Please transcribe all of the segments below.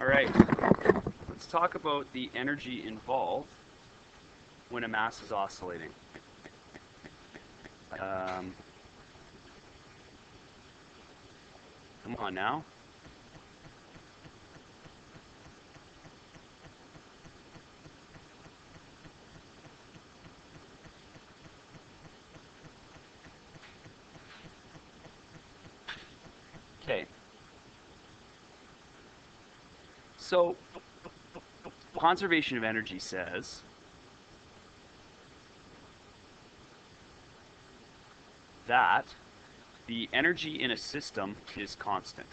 All right, let's talk about the energy involved when a mass is oscillating. Come on now. Okay. So, conservation of energy says that the energy in a system is constant.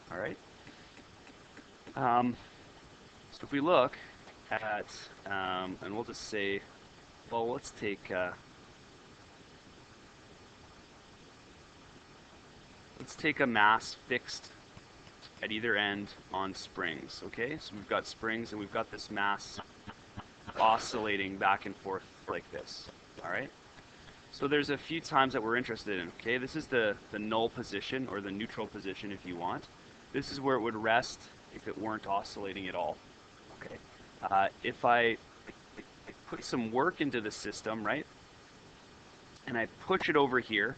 All right. So if we look at, and we'll just say, well, let's take a mass fixed at either end on springs. Okay, so we've got springs and we've got this mass oscillating back and forth like this. All right. So there's a few times that we're interested in. Okay, this is the null position, or the neutral position if you want. This is where it would rest if it weren't oscillating at all. Okay, if I put some work into the system, right, and I push it over here,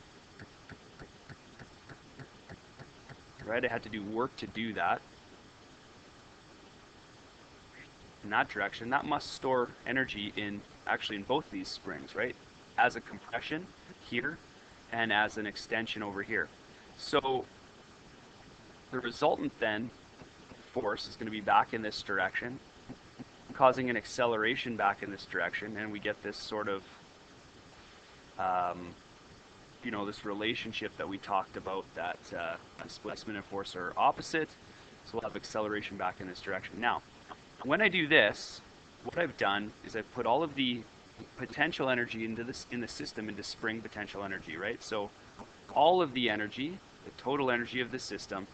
right, I had to do work to do that. In that direction, that must store energy in both these springs, right? As a compression here and as an extension over here. So the resultant then force is going to be back in this direction, causing an acceleration back in this direction, and we get this sort of this relationship that we talked about, that displacement and force are opposite, so we'll have acceleration back in this direction. Now, when I do this, what I've done is I've put all of the potential energy in the system into spring potential energy, right? So all of the energy, the total energy of the system,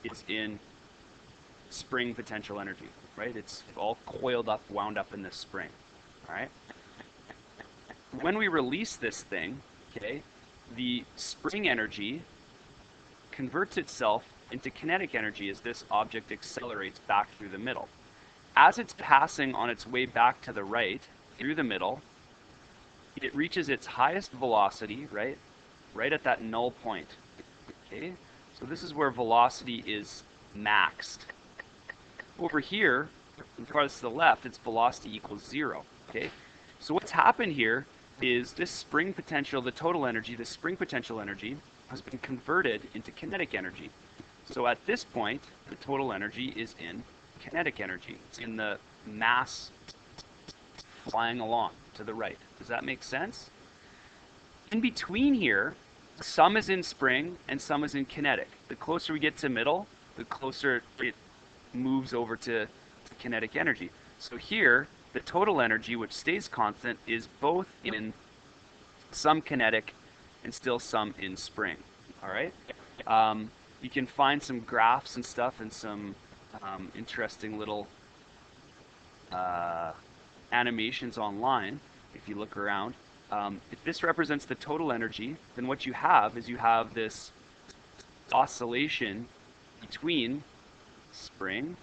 is in spring potential energy, right? It's all coiled up, wound up in this spring, all right? When we release this thing, okay, the spring energy converts itself into kinetic energy as this object accelerates back through the middle. As it's passing on its way back to the right, through the middle, it reaches its highest velocity, right at that null point. Okay, so this is where velocity is maxed. Over here, farthest to the left, its velocity equals 0. Okay, so what's happened here is this spring potential, the total energy, the spring potential energy, has been converted into kinetic energy. So at this point, the total energy is in kinetic energy. It's in the mass flying along to the right. Does that make sense? In between here, some is in spring and some is in kinetic. The closer we get to middle, the closer it moves over to kinetic energy. So here, the total energy, which stays constant, is both in some kinetic and still some in spring. All right? You can find some graphs and stuff and some interesting little animations online if you look around. If this represents the total energy, then what you have is this oscillation between spring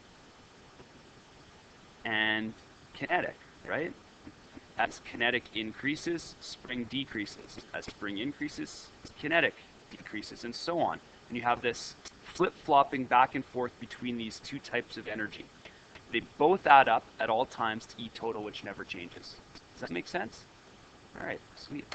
and kinetic, right? As kinetic increases, spring decreases. As spring increases, kinetic decreases, and so on. And you have this flip-flopping back and forth between these two types of energy. They both add up at all times to E total, which never changes. Does that make sense? All right, sweet.